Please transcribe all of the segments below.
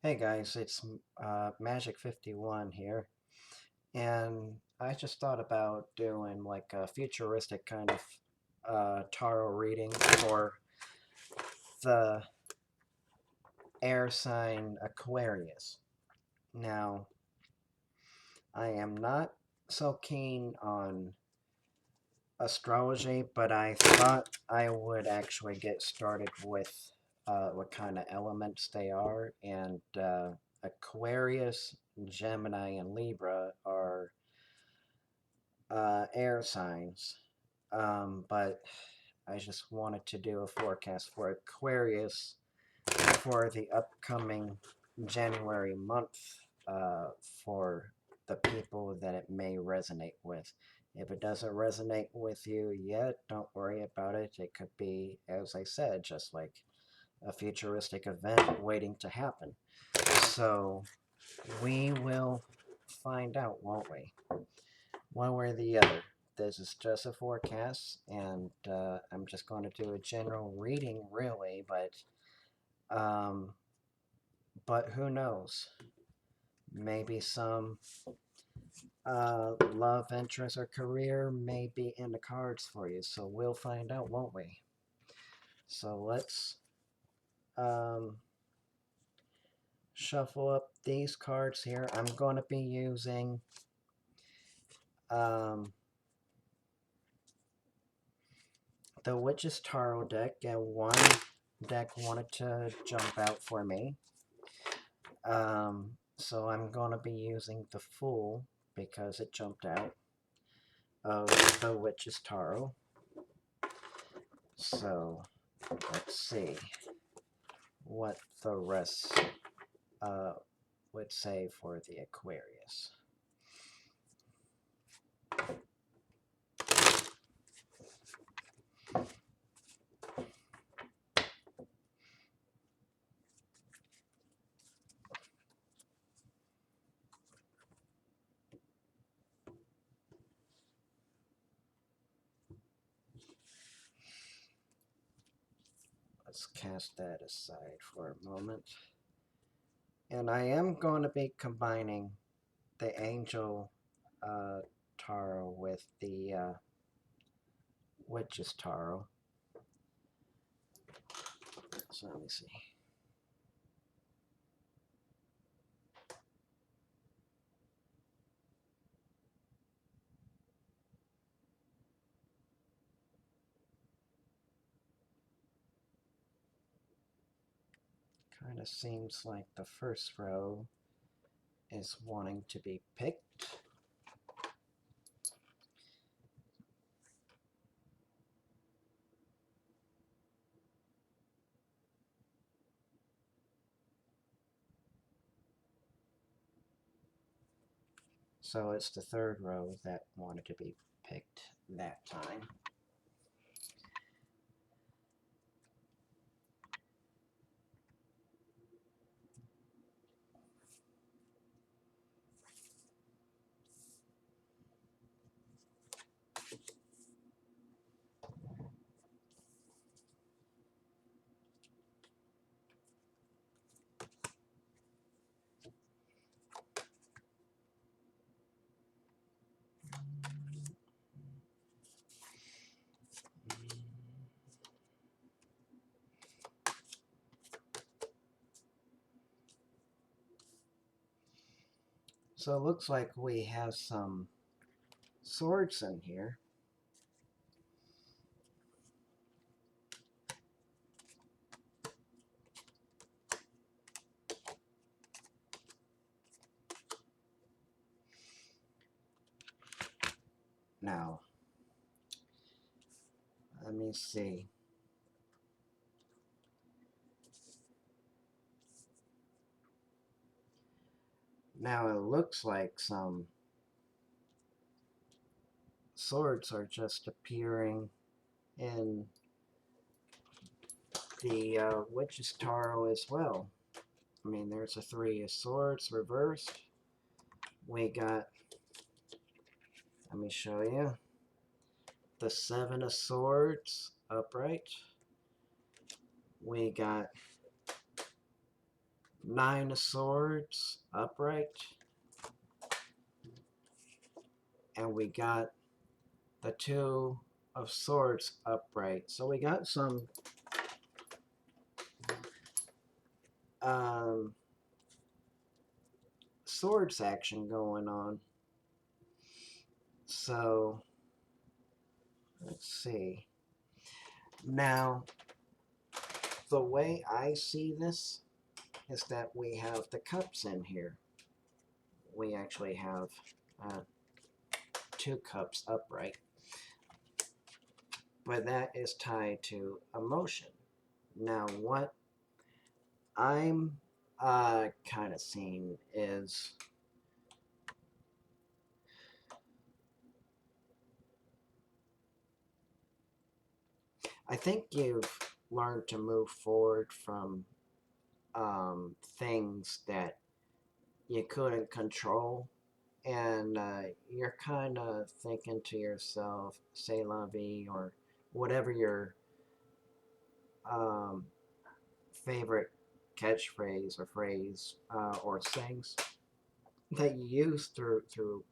Hey guys, it's Magic 51 here, and I just thought about doing like a futuristic kind of tarot reading for the air sign Aquarius. Now, I am not so keen on astrology, but I thought I would actually get started with what kind of elements they are, and Aquarius, Gemini, and Libra are air signs. But I just wanted to do a forecast for Aquarius for the upcoming January month for the people that it may resonate with. If it doesn't resonate with you yet, don't worry about it. It could be, as I said, just like a futuristic event waiting to happen. So we will find out, won't we? One way or the other. This is just a forecast, and I'm just going to do a general reading, really, um, but who knows? Maybe some love interest or career may be in the cards for you, so we'll find out, won't we? So let's um, shuffle up these cards here. I'm going to be using um, the Witch's Tarot deck, and one deck wanted to jump out for me. So I'm going to be using the Fool because it jumped out of the Witch's Tarot. So let's see what the rest uh, would say for the Aquarius. Let's cast that aside for a moment. And I am going to be combining the Angel Tarot with the Witch's Tarot. So let me see. Kind of seems like the first row is wanting to be picked. So it's the third row that wanted to be picked that time. So it looks like we have some swords in here. Now, let me see. Now it looks like some swords are just appearing in the Witch's Tarot as well. I mean, there's a Three of Swords reversed. We got, let me show you, the Seven of Swords upright. We got Nine of Swords upright, and we got the Two of Swords upright. So we got some um, swords action going on. So let's see. Now, the way I see this is that we have the cups in here. We actually have uh, two cups upright, but that is tied to emotion. Now, what I'm kind of seeing is I think you've learned to move forward from things that you couldn't control, and you're kind of thinking to yourself, "C'est la vie," or whatever your um, favorite catchphrase or phrase or sayings that you use through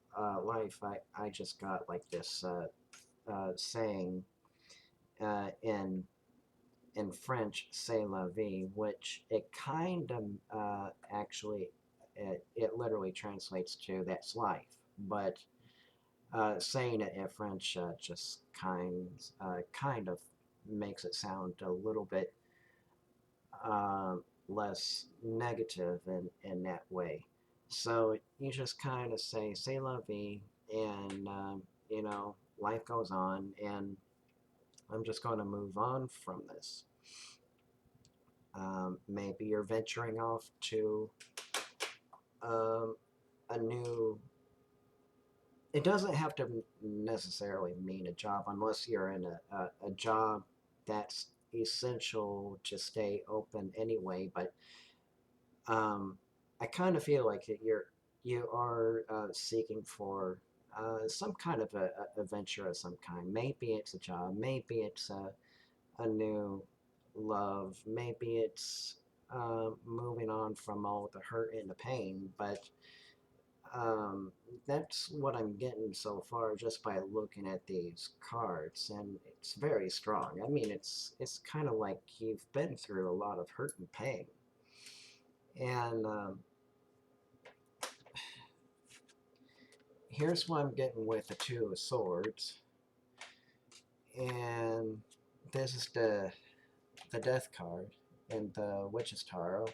life. I just got like this saying in French, "C'est la vie," which it kind of actually it literally translates to "that's life," but saying it in French just kind of makes it sound a little bit uh, less negative in that way. So you just kind of say "c'est la vie," and you know, life goes on, and I'm just going to move on from this. Maybe you're venturing off to um, a new. It doesn't have to necessarily mean a job unless you're in a job that's essential to stay open anyway. But I kind of feel like you are seeking for some kind of a venture of some kind. Maybe it's a job. Maybe it's a new love. Maybe it's moving on from all the hurt and the pain. But um, that's what I'm getting so far just by looking at these cards, and it's very strong. I mean, it's kind of like you've been through a lot of hurt and pain, and here's what I'm getting with the Two of Swords, and this is the Death card and the Witch's Tarot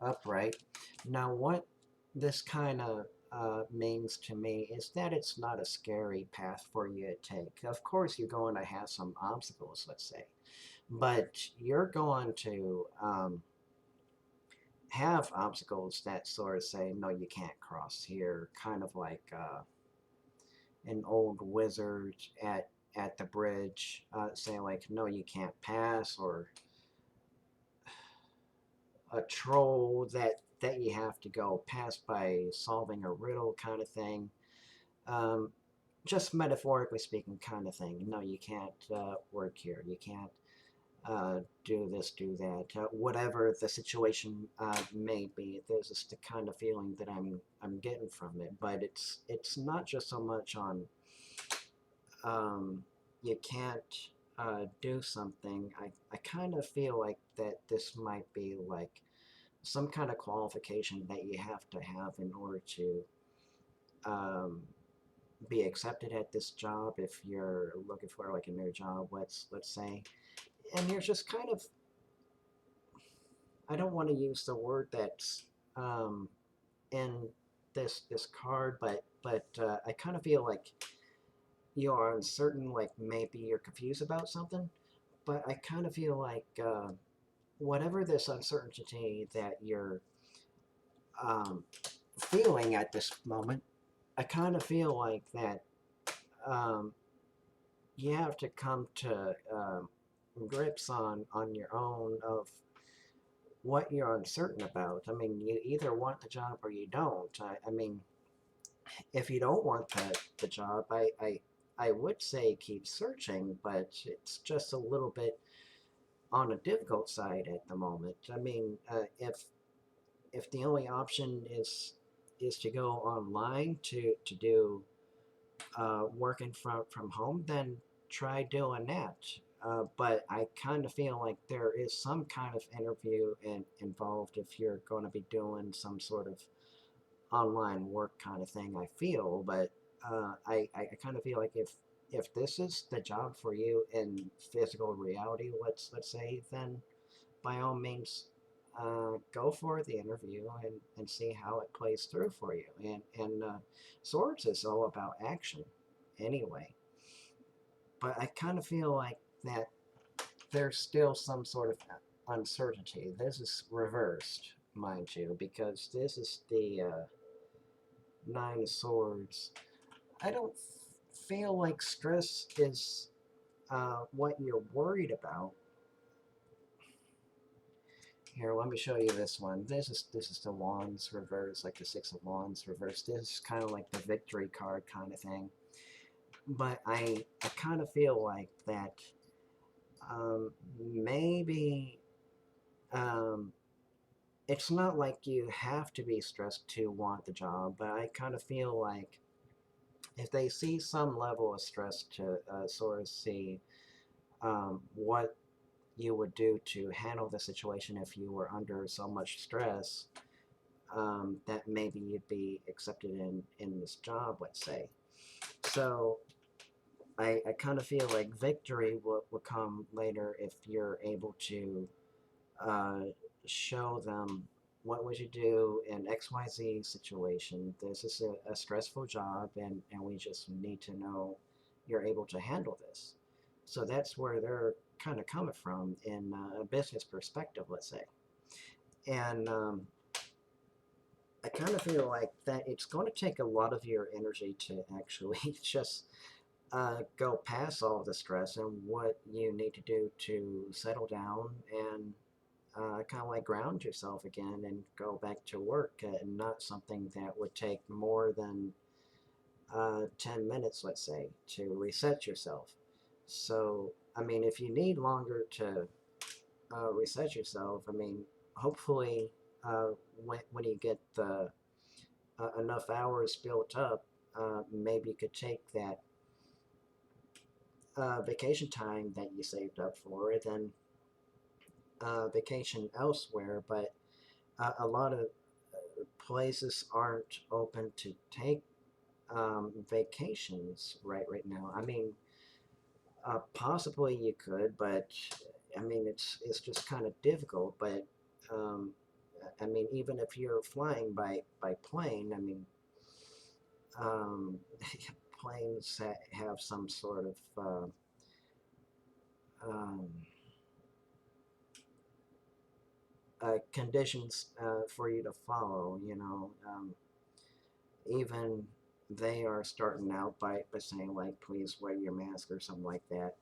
upright. Now, what this kind of means to me is that it's not a scary path for you to take. Of course, you're going to have some obstacles, let's say, but you're going to have obstacles that sort of say, no, you can't cross here, kind of like an old wizard at the bridge saying like, no, you can't pass, or a troll that you have to go past by solving a riddle kind of thing. Um, just metaphorically speaking, kind of thing. No, you can't work here. You can't do this, do that. Whatever the situation may be, there's just the kind of feeling that I'm getting from it. But it's not just so much on you can't do something. I kind of feel like that this might be like some kind of qualification that you have to have in order to um, be accepted at this job if you're looking for like a new job, let's say. And you're just kind of, I don't want to use the word that's in this card, but I kind of feel like you are uncertain, like maybe you're confused about something, but I kind of feel like whatever this uncertainty that you're um, feeling at this moment, I kind of feel like that um, you have to come to grips on your own of what you're uncertain about. I mean, you either want the job or you don't. I mean, if you don't want the job, I would say keep searching, but it's just a little bit on a difficult side at the moment. I mean, if the only option is to go online to do working from home, then try doing that. But I kind of feel like there is some kind of interview involved if you're going to be doing some sort of online work kind of thing. I feel, but I kind of feel like if this is the job for you in physical reality, let's say, then by all means, go for the interview and see how it plays through for you. And Swords is all about action, anyway. But I kind of feel like that there's still some sort of uncertainty. This is reversed, mind you, because this is the Nine of Swords. I don't feel like stress is what you're worried about. Here, let me show you this one. This is the Wands reverse, like the Six of Wands reverse. This is kind of like the victory card kind of thing. But I kind of feel like that maybe um, it's not like you have to be stressed to want the job, but I kind of feel like if they see some level of stress to sort of see what you would do to handle the situation if you were under so much stress, that maybe you'd be accepted in this job, let's say. So I kind of feel like victory will come later if you're able to uh, show them what would you do in XYZ situation. This is a stressful job, and we just need to know you're able to handle this. So that's where they're kind of coming from in a business perspective, let's say. And I kind of feel like that it's going to take a lot of your energy to actually just go past all the stress and what you need to do to settle down and kind of like ground yourself again and go back to work, and not something that would take more than 10 minutes, let's say, to reset yourself. So, I mean, if you need longer to reset yourself, I mean, hopefully, when you get the enough hours built up, maybe you could take that vacation time that you saved up for it and vacation elsewhere. But a lot of places aren't open to take vacations right now. I mean, possibly you could, but I mean it's just kind of difficult. But um, I mean, even if you're flying by plane, I mean, um, planes have some sort of um, conditions for you to follow. Even they are starting out by saying like, please wear your mask or something like that.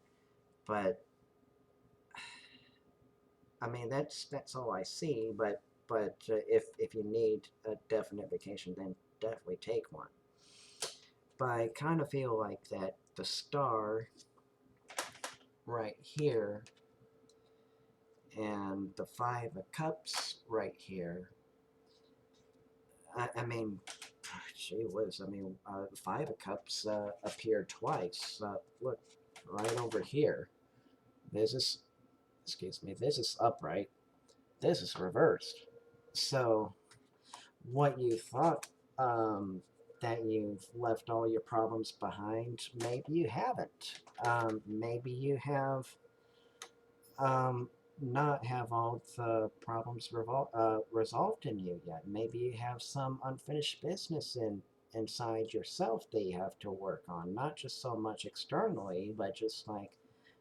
But I mean, that's all I see. But if you need a definite vacation, then definitely take one. But I kind of feel like that the star right here and the Five of Cups right here. I mean, gee whiz. I mean, the Five of Cups appeared twice. Look, right over here. This is, excuse me, this is upright. This is reversed. So what you thought that you've left all your problems behind, maybe you haven't. Maybe you have um, not have all the problems resolved in you yet. Maybe you have some unfinished business inside yourself that you have to work on, not just so much externally, but just like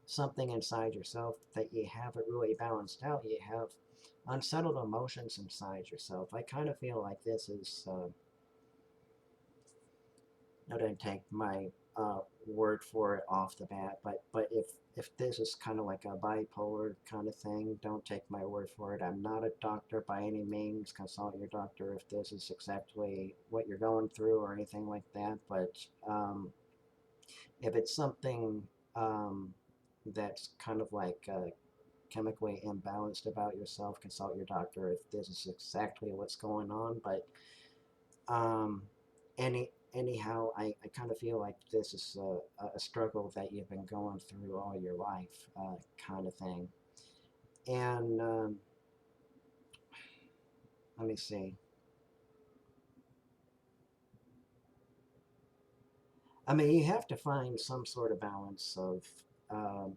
something inside yourself that you haven't really balanced out. You have unsettled emotions inside yourself. I kind of feel like this is I don't take my word for it off the bat, but if this is kind of like a bipolar kind of thing, don't take my word for it. I'm not a doctor by any means. Consult your doctor if this is exactly what you're going through or anything like that. But if it's something that's kind of like chemically imbalanced about yourself, consult your doctor if this is exactly what's going on. But um, anyhow, I kind of feel like this is a struggle that you've been going through all your life, kind of thing. And let me see. I mean, you have to find some sort of balance of um,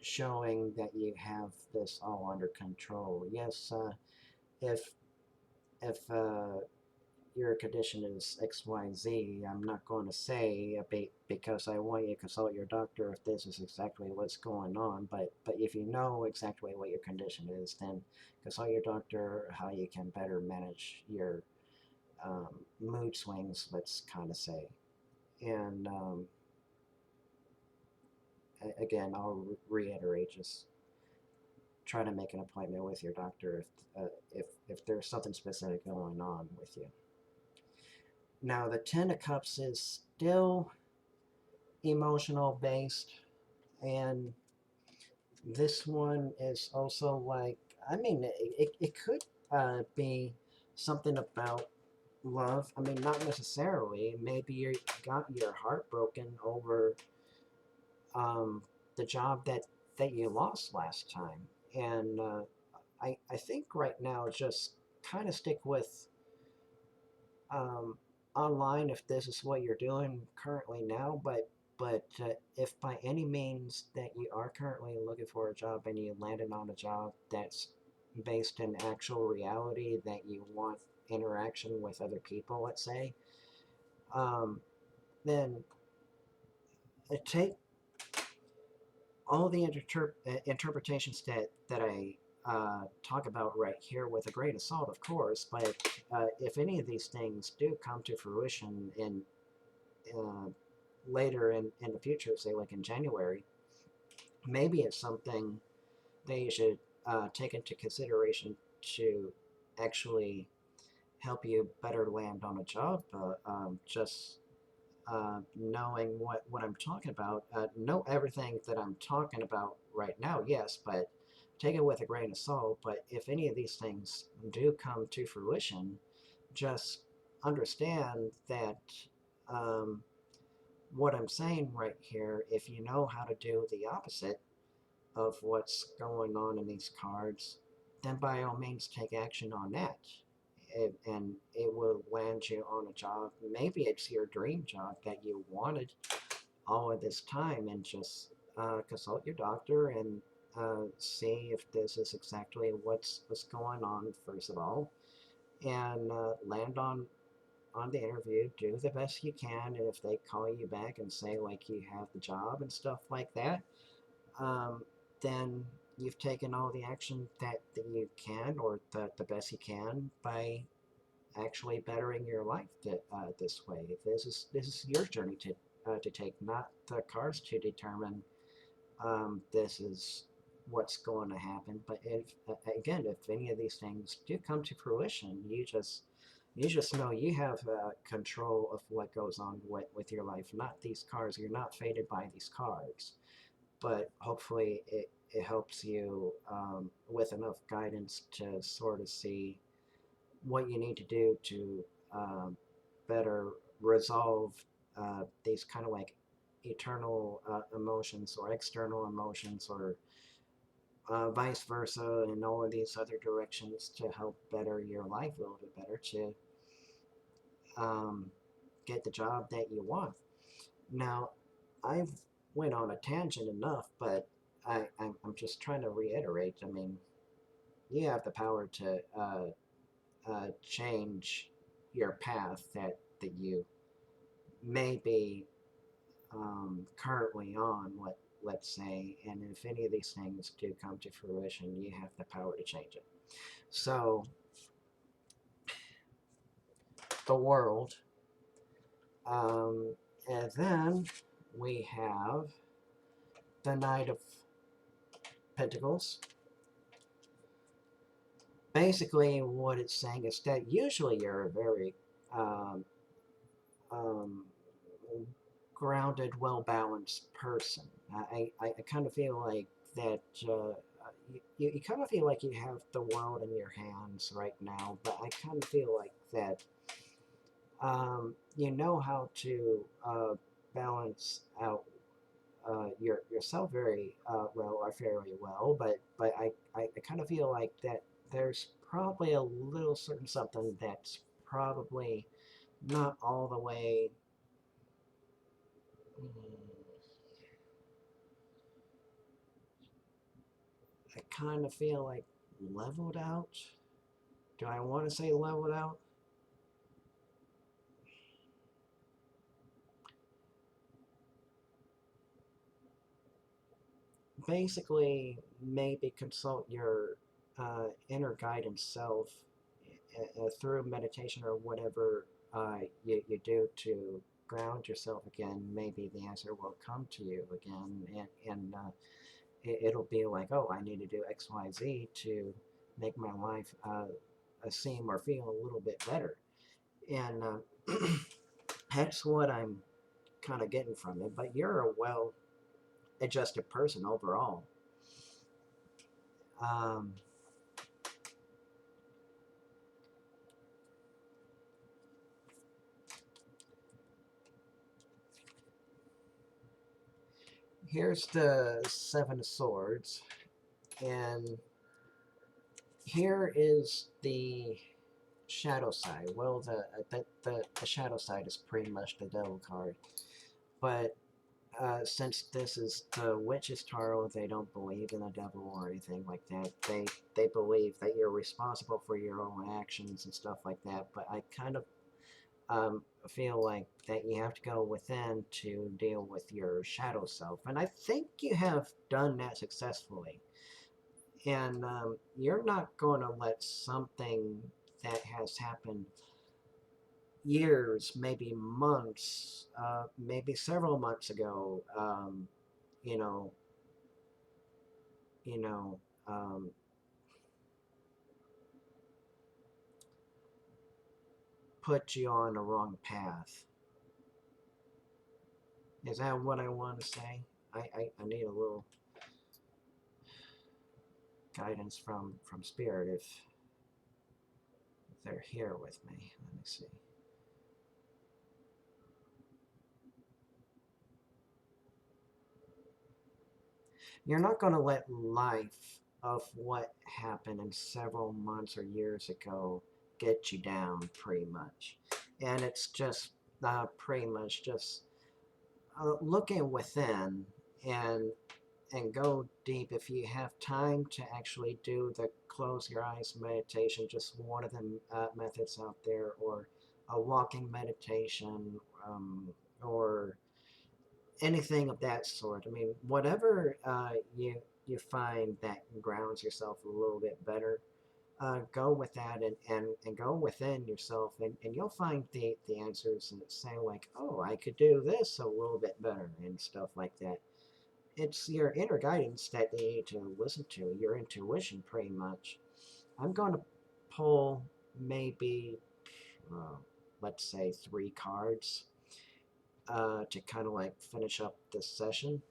showing that you have this all under control. Yes, if your condition is XYZ, I'm not going to say because I want you to consult your doctor if this is exactly what's going on. But if you know exactly what your condition is, then consult your doctor how you can better manage your mood swings. Let's kind of say, and again, I'll reiterate, just try to make an appointment with your doctor if there's something specific going on with you. Now, the Ten of Cups is still emotional based, and this one is also like, I mean, it could be something about love. I mean, not necessarily. Maybe you got your heart broken over um, the job that you lost last time, and I think right now just kind of stick with um, online if this is what you're doing currently now. But if by any means that you are currently looking for a job and you landed on a job that's based in actual reality, that you want interaction with other people, let's say, um, then take all the interpretations that I talk about right here with a grain of salt, of course. But if any of these things do come to fruition in uh, later in the future, say like in January, maybe it's something that you should take into consideration to actually help you better land on a job. Just knowing what I'm talking about, know everything that I'm talking about right now, yes, but take it with a grain of salt. But if any of these things do come to fruition, just understand that um, what I'm saying right here, if you know how to do the opposite of what's going on in these cards, then by all means take action on that. And it will land you on a job. Maybe it's your dream job that you wanted all of this time, and just consult your doctor and see if this is exactly what's going on, first of all, and land on the interview, do the best you can, and if they call you back and say like you have the job and stuff like that, um, then you've taken all the action that you can, or the best you can, by actually bettering your life this way. This is your journey to take, not the cards to determine this is what's going to happen. But if again, if any of these things do come to fruition, you just know you have control of what goes on with your life, not these cards. You're not fated by these cards, but hopefully it helps you with enough guidance to sort of see what you need to do to better resolve these kind of like eternal emotions or external emotions, or vice versa, in all of these other directions, to help better your life a little bit better, to um, get the job that you want. Now, I've went on a tangent enough, but I'm just trying to reiterate. I mean, you have the power to change your path that you may be currently on, let's say, and if any of these things do come to fruition, you have the power to change it. So, the world, and then we have the Knight of Pentacles. Basically, what it's saying is that usually you're a very um, um, grounded, well balanced person. I kind of feel like that you kind of feel like you have the world in your hands right now, but I kind of feel like that you know how to balance out yourself very well or fairly well, but I kind of feel like that there's probably a little certain something that's probably not all the way. I kind of feel like leveled out. Do I want to say leveled out? Basically, maybe consult your inner guidance self through meditation or whatever you do to ground yourself again. Maybe the answer will come to you again, and it'll be like, oh, I need to do X, Y, Z to make my life seem or feel a little bit better. And that's what I'm kind of getting from it. But you're a well-adjusted person overall. Um, Here's the Seven of Swords, and here is the shadow side. Well, the shadow side is pretty much the devil card, but since this is the witch's tarot, they don't believe in the devil or anything like that. They believe that you're responsible for your own actions and stuff like that. But I kind of feel like that you have to go within to deal with your shadow self, and I think you have done that successfully. And you're not going to let something that has happened years, maybe months, maybe several months ago, you know, you know, um, put you on the wrong path. Is that what I want to say? I need a little guidance from spirit if they're here with me. Let me see. You're not going to let life of what happened in several months or years ago get you down, pretty much. And it's just pretty much just looking within and go deep. If you have time to actually do the close your eyes meditation, just one of the methods out there, or a walking meditation, or anything of that sort. I mean, whatever you find that grounds yourself a little bit better, go with that, and go within yourself, and you'll find the answers and say like, oh, I could do this a little bit better and stuff like that. It's your inner guidance that you need to listen to, your intuition, pretty much. I'm going to pull maybe, uh, let's say, 3 cards to kind of like finish up this session.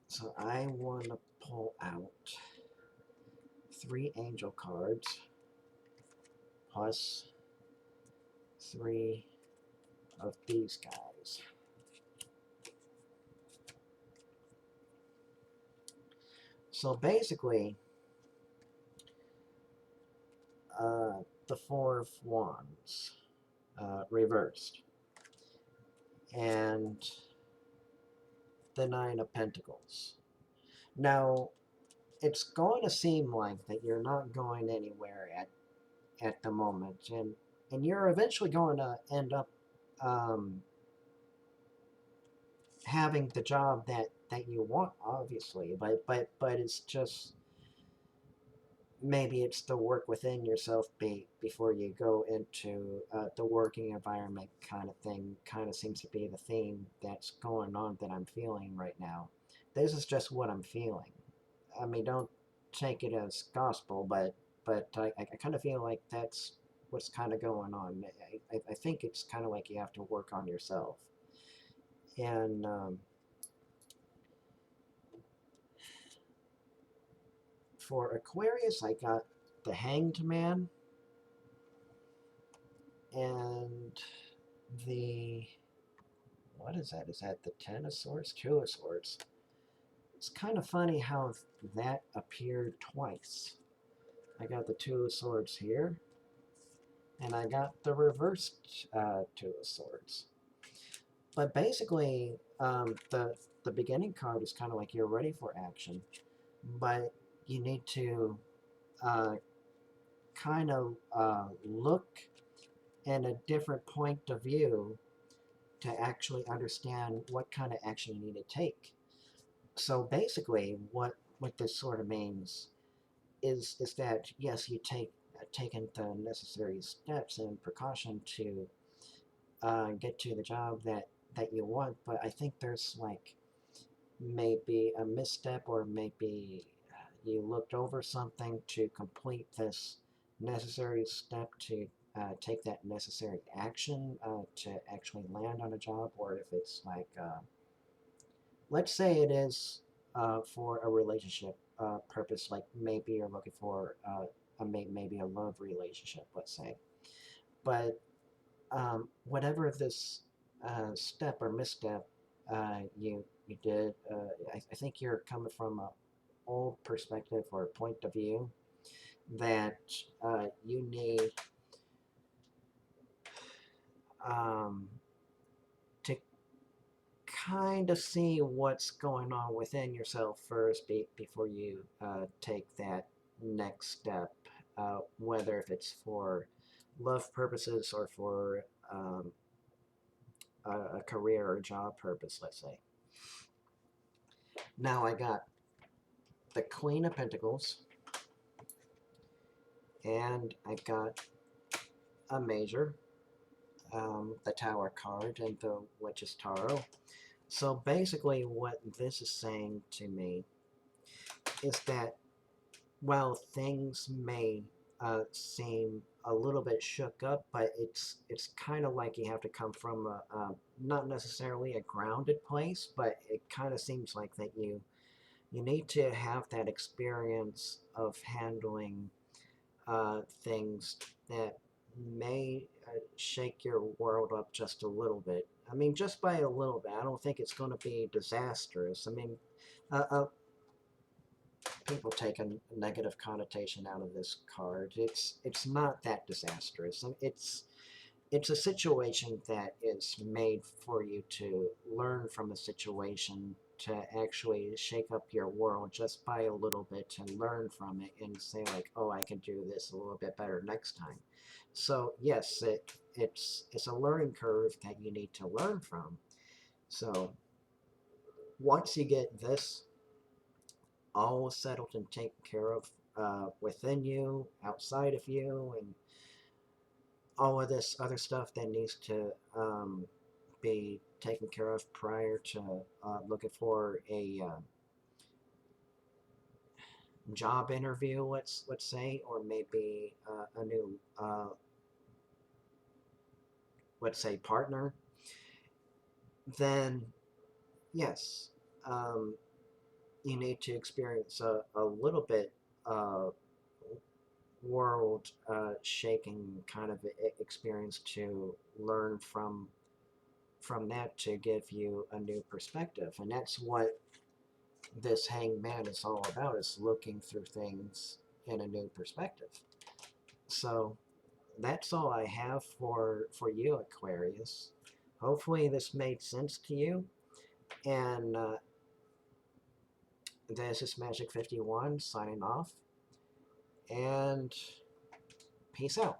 So I want to pull out 3 angel cards plus 3 of these guys. So basically, the 4 of Wands reversed, and the 9 of Pentacles. Now, it's going to seem like that you're not going anywhere at the moment, and you're eventually going to end up um, having the job that you want, obviously, but it's just maybe it's the work within yourself before you go into the working environment kind of thing. Kind of seems to be the theme that's going on that I'm feeling right now. This is just what I'm feeling. I mean, don't take it as gospel, but I kind of feel like that's what's kind of going on. I think it's kind of like you have to work on yourself, and for Aquarius, I got the Hanged Man and the, what is that? Is that the Ten of Swords? Two of Swords. It's kind of funny how that appeared twice. I got the Two of Swords here, and I got the reversed Two of Swords. But basically, the beginning card is kind of like you're ready for action, but you need to kind of look in a different point of view to actually understand what kind of action you need to take. So basically, what this sort of means is that yes, you taken the necessary steps and precaution to get to the job that you want, but I think there's like maybe a misstep, or maybe you looked over something to complete this necessary step to take that necessary action to actually land on a job, or if it's like, let's say it is for a relationship purpose, like maybe you're looking for maybe a love relationship, let's say. But whatever this step or misstep you did, I think you're coming from a old perspective or point of view that you need um, to kind of see what's going on within yourself first before you take that next step, whether if it's for love purposes or for a career or job purpose, let's say. Now I got the Queen of Pentacles, and I got a Major, the Tower card, and the Witch's Tarot. So basically what this is saying to me is that while things may seem a little bit shook up, but it's kind of like you have to come from not necessarily a grounded place, but it kind of seems like that you need to have that experience of handling things that may shake your world up just a little bit. I mean, just by a little bit. I don't think it's going to be disastrous. I mean, people take a negative connotation out of this card. It's not that disastrous. It's a situation that is made for you to learn from a situation, to actually shake up your world just by a little bit, to learn from it and say like, oh, I can do this a little bit better next time. So yes, it's a learning curve that you need to learn from. So once you get this all settled and taken care of within you, outside of you, and all of this other stuff that needs to be taken care of prior to looking for a job interview, let's say, or maybe a new let's say partner, then yes, you need to experience a little bit world shaking kind of experience to learn from that, to give you a new perspective. And that's what this Hanged Man is all about, is looking through things in a new perspective. So that's all I have for you, Aquarius. Hopefully this made sense to you. And this is Magic 51 signing off. And peace out.